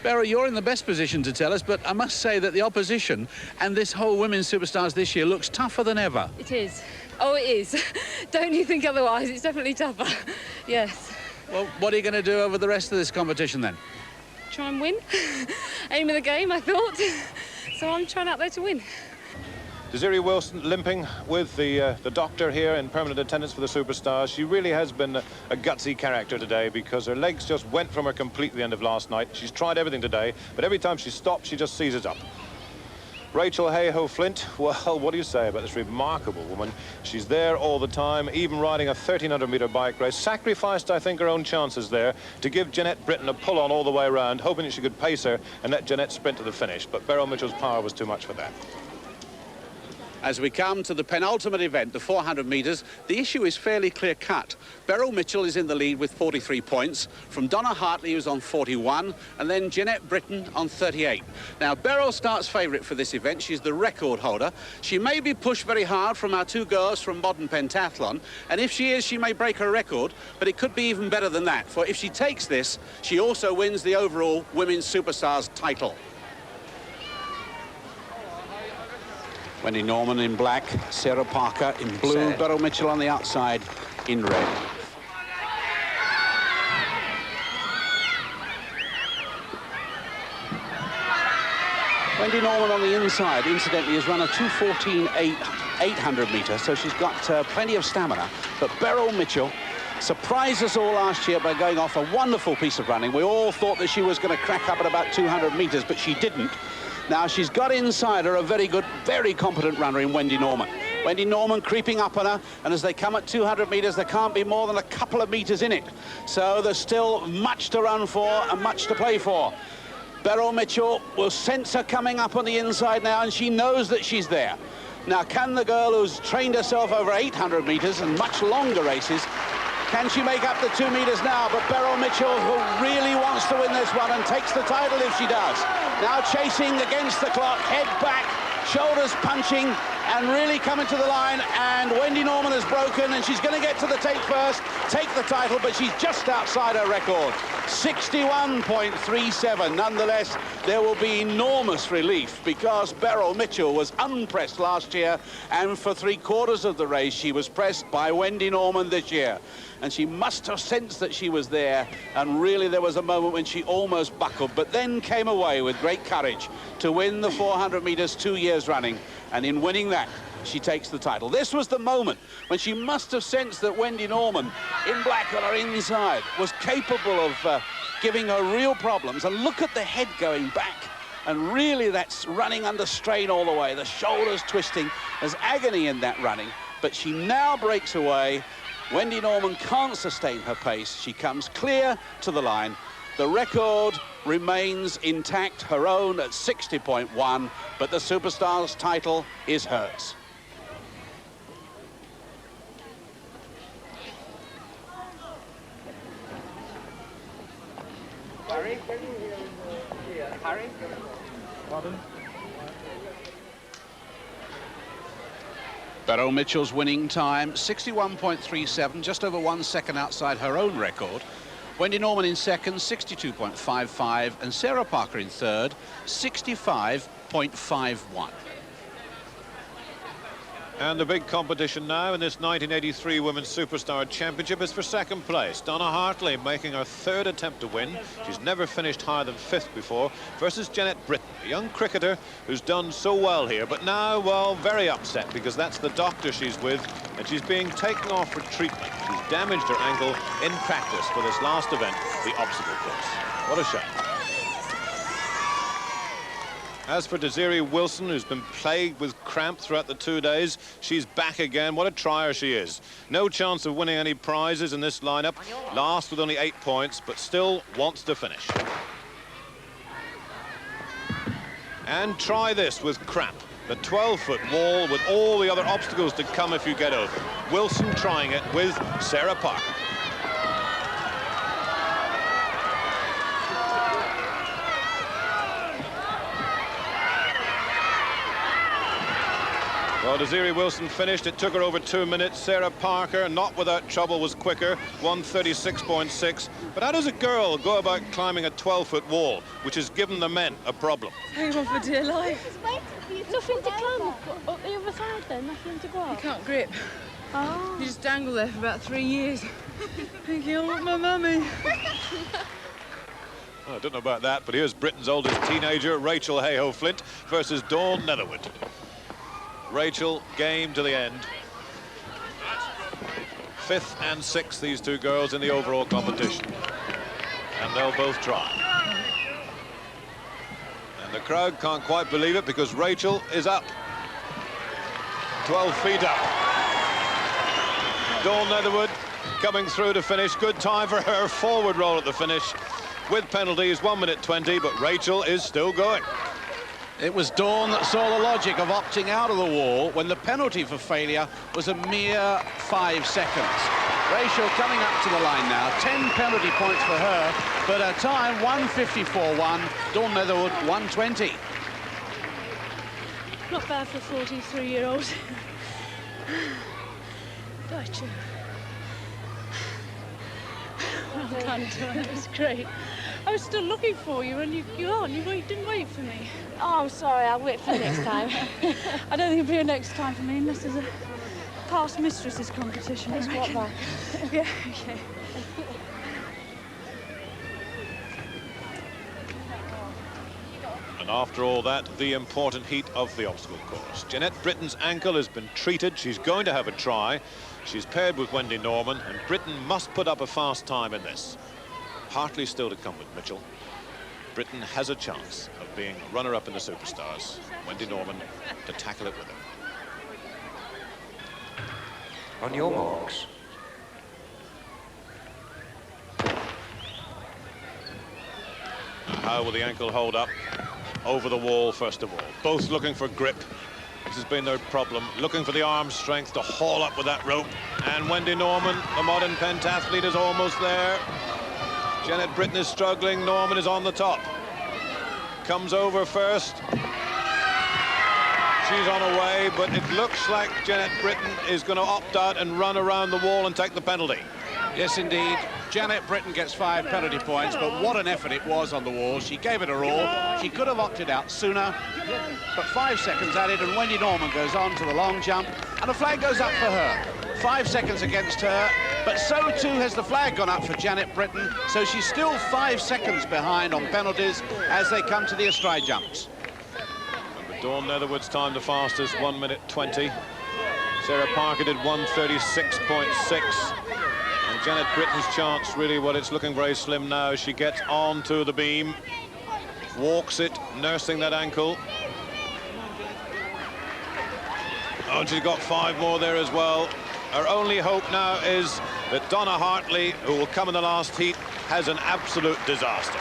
Beryl, you're in the best position to tell us, but I must say that the opposition and this whole Women's Superstars this year looks tougher than ever. It is. Oh, it is. Don't you think otherwise? It's definitely tougher. Yes. Well, what are you going to do over the rest of this competition then? Try and win. Aim of the game, I thought. So I'm trying out there to win. Desiree Wilson limping with the doctor here in permanent attendance for the Superstars. She really has been a gutsy character today, because her legs just went from her completely the end of last night. She's tried everything today, but every time she stops, she just seizes up. Rachel Hayhoe-Flint, well, what do you say about this remarkable woman? She's there all the time, even riding a 1,300-metre bike race. Sacrificed, I think, her own chances there to give Jeanette Britton a pull-on all the way around, hoping that she could pace her and let Jeanette sprint to the finish. But Beryl Mitchell's power was too much for that. As we come to the penultimate event, the 400 metres, the issue is fairly clear-cut. Beryl Mitchell is in the lead with 43 points, from Donna Hartley, who's on 41, and then Jeanette Britton on 38. Now, Beryl starts favourite for this event. She's the record holder. She may be pushed very hard from our two girls from modern pentathlon, and if she is, she may break her record, but it could be even better than that, for if she takes this, she also wins the overall Women's Superstars title. Wendy Norman in black, Sarah Parker in blue, Beryl Mitchell on the outside in red. Wendy Norman on the inside, incidentally, has run a 2:14.8 800 metre, so she's got plenty of stamina. But Beryl Mitchell surprised us all last year by going off a wonderful piece of running. We all thought that she was going to crack up at about 200 metres, but she didn't. Now, she's got inside her a very good, very competent runner in Wendy Norman. Wendy Norman creeping up on her, and as they come at 200 metres, there can't be more than a couple of metres in it. So there's still much to run for and much to play for. Beryl Mitchell will sense her coming up on the inside now, and she knows that she's there. Now, can the girl who's trained herself over 800 metres and much longer races, can she make up the 2 metres now? But Beryl Mitchell, who really wants to win this one and takes the title if she does. Now chasing against the clock, head back, shoulders punching, and really coming to the line. And Wendy Norman has broken, and she's going to get to the tape first, take the title, but she's just outside her record. 61.37. Nonetheless, there will be enormous relief, because Beryl Mitchell was unpressed last year, and for 3/4 of the race, she was pressed by Wendy Norman this year. And she must have sensed that she was there, and really there was a moment when she almost buckled, but then came away with great courage to win the 400 metres 2 years running, and in winning that, she takes the title. This was the moment when she must have sensed that Wendy Norman, in black on her inside, was capable of giving her real problems. And look at the head going back, and really that's running under strain all the way, the shoulders twisting. There's agony in that running, but she now breaks away. Wendy Norman can't sustain her pace. She comes clear to the line. The record remains intact, her own at 60.1, but the Superstars title is hers. Harry? Harry? Pardon? Beryl Mitchell's winning time, 61.37, just over 1 second outside her own record. Wendy Norman in second, 62.55, and Sarah Parker in third, 65.51. And the big competition now in this 1983 Women's Superstar Championship is for second place. Donna Hartley making her 3rd attempt to win. She's never finished higher than 5th before, versus Jeanette Britton, a young cricketer who's done so well here, but now, well, very upset, because that's the doctor she's with, and she's being taken off for treatment. She's damaged her ankle in practice for this last event, the obstacle course. What a shame. As for Desiree Wilson, who's been plagued with cramp throughout the 2 days, she's back again. What a trier she is. No chance of winning any prizes in this lineup. Last with only 8 points, but still wants to finish. And try this with cramp. The 12-foot wall with all the other obstacles to come if you get over. Wilson trying it with Sarah Parker. Well, Desiree Wilson finished. It took her over 2 minutes. Sarah Parker, not without trouble, was quicker, 1:36.6. But how does a girl go about climbing a 12-foot wall, which has given the men a problem? Hang on for dear life. Nothing to climb up the other side then, nothing to go up. You can't grip. Oh. You just dangle there for about 3 years. Thinking, I want my mummy. Well, I don't know about that, but here's Britain's oldest teenager, Rachel Hayhoe-Flint, versus Dawn Netherwood. Rachel, game to the end. 5th and 6th, these two girls in the overall competition. And they'll both try. And the crowd can't quite believe it because Rachel is up. 12 feet up. Dawn Netherwood coming through to finish. Good time for her forward roll at the finish. With penalties, 1:20, but Rachel is still going. It was Dawn that saw the logic of opting out of the wall when the penalty for failure was a mere 5 seconds. Rachel coming up to the line now, 10 penalty points for her, but her time 1:54.1, Dawn Netherwood 1:20. Not bad for a 43-year-old. Gotcha. Well done, Dawn. It was great. I was still looking for you, and you didn't wait for me. Oh, I'm sorry. I'll wait for the next time. I don't think it'll be a next time for me unless there's a past mistresses competition. Let's walk back. Yeah, okay. And after all that, the important heat of the obstacle course. Jeanette Britton's ankle has been treated. She's going to have a try. She's paired with Wendy Norman, and Britton must put up a fast time in this. Hartley still to come with Mitchell. Britton has a chance of being runner-up in the Superstars. Wendy Norman to tackle it with her. On your marks. How will the ankle hold up? Over the wall, first of all. Both looking for grip. This has been their problem. Looking for the arm strength to haul up with that rope. And Wendy Norman, the modern pentathlete, is almost there. Jeanette Britton is struggling. Norman is on the top. Comes over first. She's on her way, but it looks like Jeanette Britton is going to opt out and run around the wall and take the penalty. Yes, indeed. Jeanette Britton gets 5 penalty points, but what an effort it was on the wall. She gave it her all. She could have opted out sooner, but 5 seconds added, and Wendy Norman goes on to the long jump, and the flag goes up for her. 5 seconds against her, but so too has the flag gone up for Jeanette Britton, so she's still 5 seconds behind on penalties as they come to the astride jumps. And Dawn Netherwood's time the fastest, 1:20. Sarah Parker did 1:36.6. And Jeanette Britton's chance, really, well, it's looking very slim now. She gets onto the beam, walks it, nursing that ankle. Oh, and she's got 5 more there as well. Her only hope now is that Donna Hartley, who will come in the last heat, has an absolute disaster.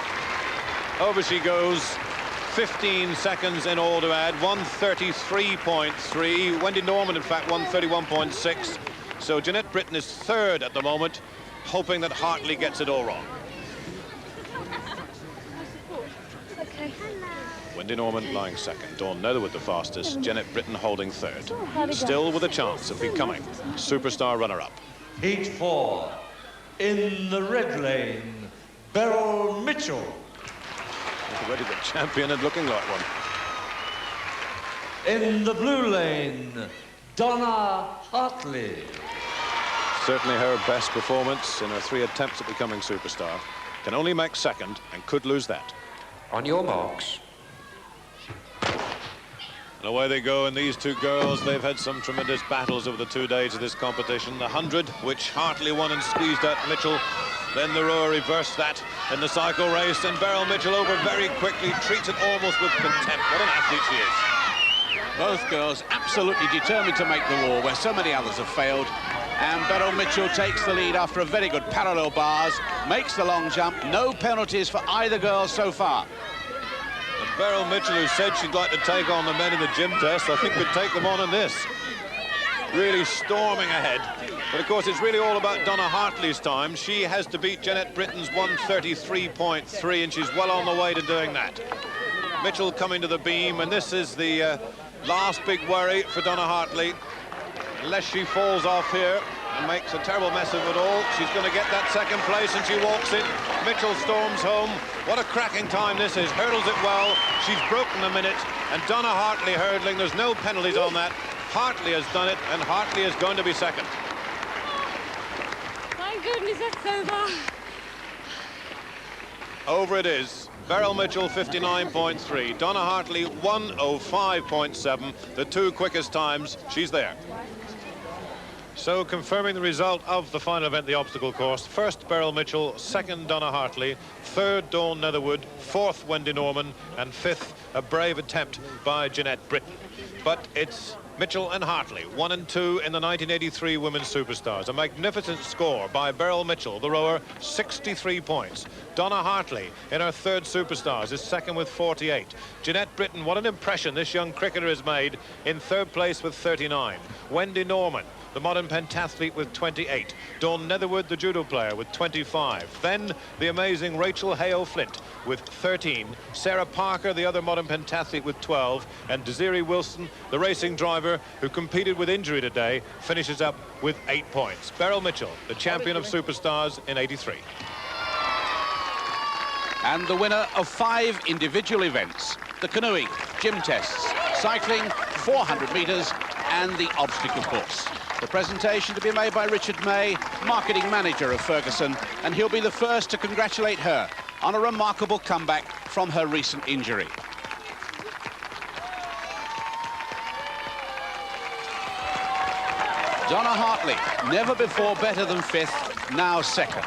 Over she goes. 15 seconds in all to add. 1:33.3. Wendy Norman, in fact, 1:31.6. So Jeanette Britton is 3rd at the moment, hoping that Hartley gets it all wrong. Okay. Wendy Norman lying 2nd. Dawn Netherwood the fastest. Jeanette Britton holding 3rd. Still with a chance of becoming superstar runner-up. Heat 4. In the red lane, Beryl Mitchell. Already the champion and looking like one. In the blue lane, Donna Hartley. Certainly her best performance in her 3 attempts at becoming superstar. Can only make 2nd and could lose that. On your marks. And away they go, and these two girls, they've had some tremendous battles over the 2 days of this competition. The 100, which Hartley won and squeezed out Mitchell. Then the rower reversed that in the cycle race, and Beryl Mitchell over very quickly, treats it almost with contempt. What an athlete she is. Both girls absolutely determined to make the wall where so many others have failed. And Beryl Mitchell takes the lead after a very good parallel bars, makes the long jump. No penalties for either girl so far. And Beryl Mitchell, who said she'd like to take on the men in the gym test, I think could take them on in this. Really storming ahead. But of course, it's really all about Donna Hartley's time. She has to beat Jeanette Britton's 1:33.3, and she's well on the way to doing that. Mitchell coming to the beam, and this is the last big worry for Donna Hartley. Unless she falls off here and makes a terrible mess of it all, she's going to get that second place, and she walks in. Mitchell storms home. What a cracking time this is. Hurdles it well. She's broken a minute, and Donna Hartley hurdling. There's no penalties on that. Hartley has done it, and Hartley is going to be second. Thank goodness that's over. Over it is. Beryl Mitchell 59.3, Donna Hartley 1:05.7, the two quickest times. She's there. So confirming the result of the final event, the obstacle course. First, Beryl Mitchell. Second, Donna Hartley. Third, Dawn Netherwood. Fourth, Wendy Norman. And fifth, a brave attempt by Jeanette Britton. But it's Mitchell and Hartley, 1 and 2 in the 1983 Women's Superstars. A magnificent score by Beryl Mitchell, the rower, 63 points. Donna Hartley, in her third Superstars, is second with 48. Jeanette Britton, what an impression this young cricketer has made, in third place with 39. Wendy Norman, the modern pentathlete, with 28. Dawn Netherwood, the judo player, with 25. Then the amazing Rachel Hale-Flint with 13. Sarah Parker, the other modern pentathlete, with 12. And Desiree Wilson, the racing driver who competed with injury today, finishes up with 8 points. Beryl Mitchell, the champion of Superstars in '83. And the winner of 5 individual events: the canoeing, gym tests, cycling, 400 metres, and the obstacle course. The presentation to be made by Richard May, marketing manager of Ferguson, and he'll be the first to congratulate her on a remarkable comeback from her recent injury. Donna Hartley, never before better than 5th, now 2nd.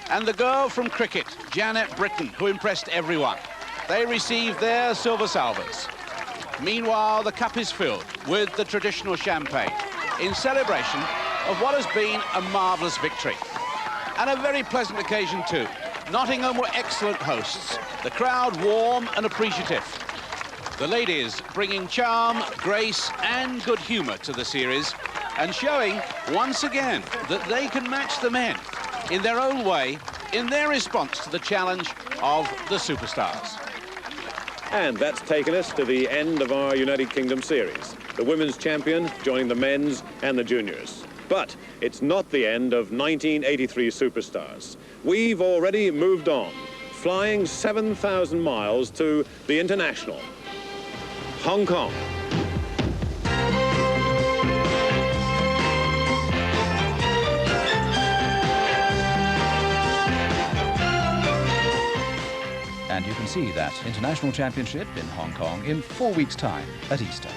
And the girl from cricket, Jeanette Britton, who impressed everyone. They received their silver salvers. Meanwhile, the cup is filled with the traditional champagne in celebration of what has been a marvellous victory. And a very pleasant occasion too. Nottingham were excellent hosts. The crowd warm and appreciative. The ladies bringing charm, grace and good humour to the series, and showing once again that they can match the men in their own way in their response to the challenge of the Superstars. And that's taken us to the end of our United Kingdom series. The women's champion joining the men's and the juniors. But it's not the end of 1983 Superstars. We've already moved on, flying 7,000 miles to the international, Hong Kong. And you can see that international championship in Hong Kong in 4 weeks' time at Easter.